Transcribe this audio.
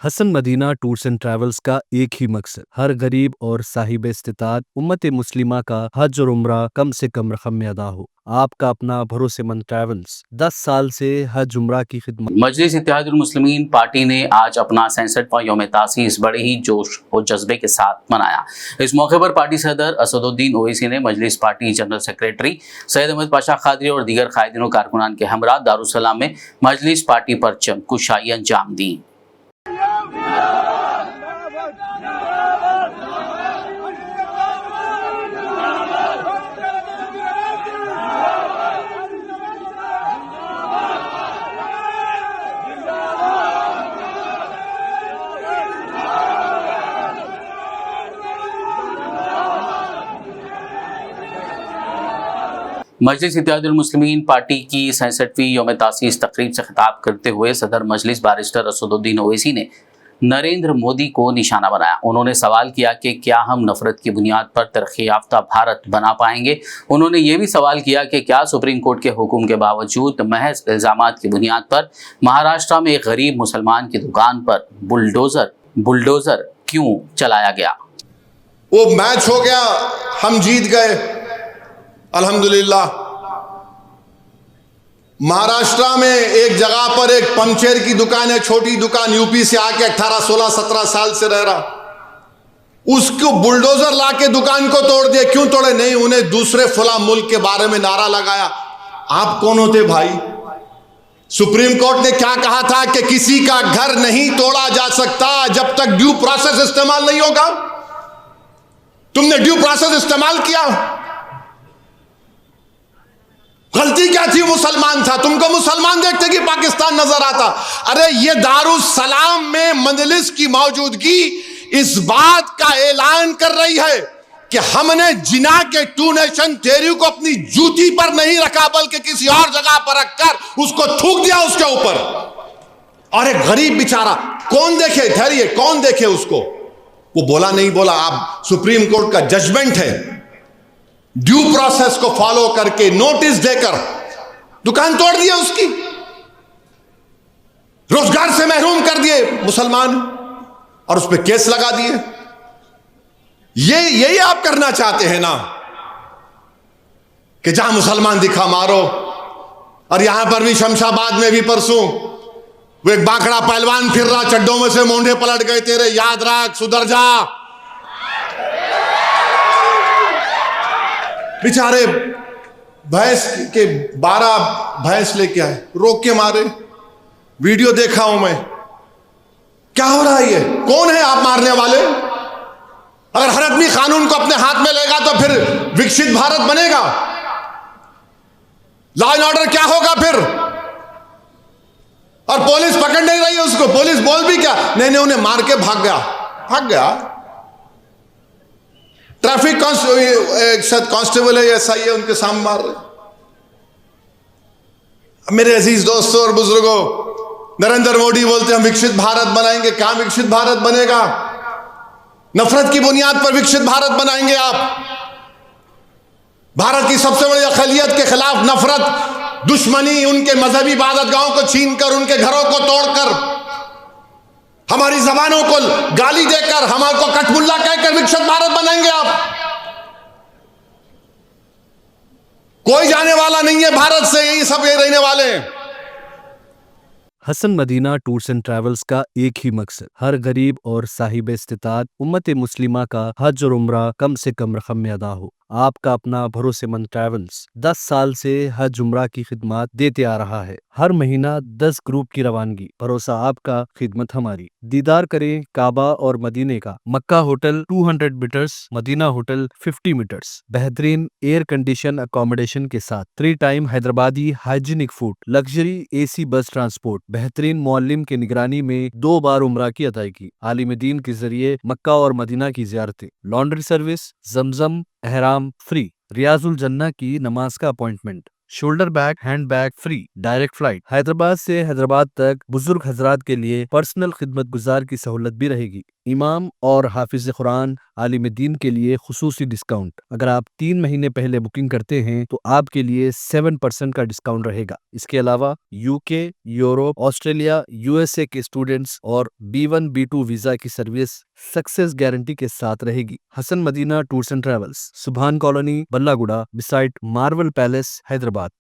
Hasan Medina tours and travels का एक ही मकसद हर गरीब और साहिब इस्तिताअत उम्मत मुस्लिमा का हज और उम्रा कम से कम रकम में अदा हो। आपका अपना भरोसेमंद ट्रैवल्स 10 साल से हज उम्रा की खिदमत। मजलिस इत्तेहादुल मुस्लिमीन पार्टी ने आज अपना 67वां यौम तासीस बड़े ही जोश और जज्बे के साथ मनाया। इस मौके पर पार्टी सदर असदुद्दीन ओवैसी ने Majlis party general secretary Syed Ahmed Pasha Quadri और दीगर कायदीन कारकुनान के हमरा दारुसलाम में मजलिस पार्टी परचम कुशाई अंजाम दी। मजलिस इत्तेहादुल मुस्लिमीन पार्टी की 67वीं यौम तासीस तकरीब से खिताब करते हुए सदर मजलिस बारिस्टर असदुद्दीन ओवैसी ने नरेंद्र मोदी को निशाना बनाया। उन्होंने सवाल किया कि क्या हम नफरत की बुनियाद पर तरक्की याफ्ता भारत बना पाएंगे। उन्होंने ये भी सवाल किया कि क्या सुप्रीम कोर्ट के हुक्म के बावजूद महज इल्जामात की बुनियाद पर महाराष्ट्र में एक गरीब मुसलमान की दुकान पर बुलडोजर क्यों चलाया गया। वो मैच हो गया, हम जीत गए अल्हम्दुलिल्लाह। महाराष्ट्र में एक जगह पर एक पंचर की दुकान है, छोटी दुकान, यूपी से आके 18, 16, 17 साल से रह रहा, उसको बुलडोजर लाके दुकान को तोड़ दिया। क्यों तोड़े? नहीं, उन्हें दूसरे फला मुल्क के बारे में नारा लगाया। आप कौन होते भाई? सुप्रीम कोर्ट ने क्या कहा था कि किसी का घर नहीं तोड़ा जा सकता जब तक ड्यू प्रोसेस इस्तेमाल नहीं होगा। तुमने ड्यू प्रोसेस इस्तेमाल किया। गलती क्या थी? मुसलमान था, तुमको मुसलमान देखते कि पाकिस्तान नजर आता। अरे ये दारुसलाम में मजलिस की मौजूदगी इस बात का ऐलान कर रही है कि हमने जिना के टू नेशन थ्योरी को अपनी जूती पर नहीं रखा, बल्कि किसी और जगह पर रखकर उसको थूक दिया उसके ऊपर। और एक गरीब बेचारा, कौन देखे? ठहरिए, कौन देखे उसको? वो बोला नहीं बोला, आप सुप्रीम कोर्ट का जजमेंट है, ड्यू प्रोसेस को फॉलो करके नोटिस देकर दुकान तोड़ दिया उसकी, रोजगार से महरूम कर दिए मुसलमान और उस पर केस लगा दिए। यही आप करना चाहते हैं ना, कि जहां मुसलमान दिखा मारो। और यहां पर भी शमशाबाद में भी परसों वो एक बाकड़ा पहलवान फिर रहा, चड्डों में से मोंढे पलट गए तेरे, याद रख, सुधर जा। बेचारे भैंस के 12 भैंस लेके आए, रोक के मारे। वीडियो देखा हूं मैं। क्या हो रहा है? ये कौन है आप मारने वाले? अगर हर आदमी कानून को अपने हाथ में लेगा तो फिर विकसित भारत बनेगा। लॉ एंड ऑर्डर क्या होगा फिर? और पुलिस पकड़ नहीं रही है उसको। पुलिस बोल भी क्या? नहीं, उन्हें मार के भाग गया। ट्रैफिक कांस्टेबल है, ऐसा ही है, उनके सामने मार रहे। मेरे अजीज दोस्तों और बुजुर्गों, नरेंद्र मोदी बोलते हैं हम विकसित भारत बनाएंगे। क्या विकसित भारत बनेगा? नफरत की बुनियाद पर विकसित भारत बनाएंगे आप। भारत की सबसे बड़ी अक़लियत के खिलाफ नफरत, दुश्मनी, उनके मजहबी इबादतगाहों को छीनकर, उनके घरों को तोड़कर, हमारी जबानों को गाली देकर, हमारे को कटमुल्ला कहकर विकसित भारत बनाएंगे आप। कोई जाने वाला नहीं है भारत से, यही सब ये रहने वाले हैं। Hasan Medina tours and travels का एक ही मकसद हर गरीब और साहिब इस्तिताअत उम्मत मुस्लिमा का हज और उम्रा कम से कम रकम में अदा हो। आपका अपना भरोसेमंद ट्रैवल्स 10 साल से हज उम्रा की खिदमत देते आ रहा है। हर महीना 10 ग्रुप की रवानगी। भरोसा आपका, खिदमत हमारी। दीदार करें काबा और मदीने का। Makkah hotel 200 metres, Madina hotel 50 metres. बेहतरीन एयर कंडीशन अकोमोडेशन के साथ 3 time Hyderabadi hygienic food, luxury AC bus transport, बेहतरीन मुअल्लिम की निगरानी में 2 बार उम्रा की अदायगी, आलिम दीन के जरिए मक्का और मदीना की ज़ियारतें, लॉन्ड्री सर्विस, जमजम एहराम फ्री, रियाजुल जन्ना की नमाज का appointment, shoulder bag hand bag free, direct flight. Hyderabad से हैदराबाद तक बुजुर्ग हजरात के लिए पर्सनल खिदमत गुजार की सहूलत भी रहेगी। इमाम और हाफिज कुरान आलिम दीन के लिए खुसूसी डिस्काउंट। अगर आप 3 महीने पहले बुकिंग करते हैं तो आपके लिए 7% का डिस्काउंट रहेगा। इसके अलावा यूके, यूरोप, ऑस्ट्रेलिया, यूएसए के स्टूडेंट्स और B1 B2 वीजा की सर्विस सक्सेस गारंटी के साथ रहेगी। Hasan Medina tours and travels, Subhan colony, Ballaguda, beside Marvel Palace, Hyderabad.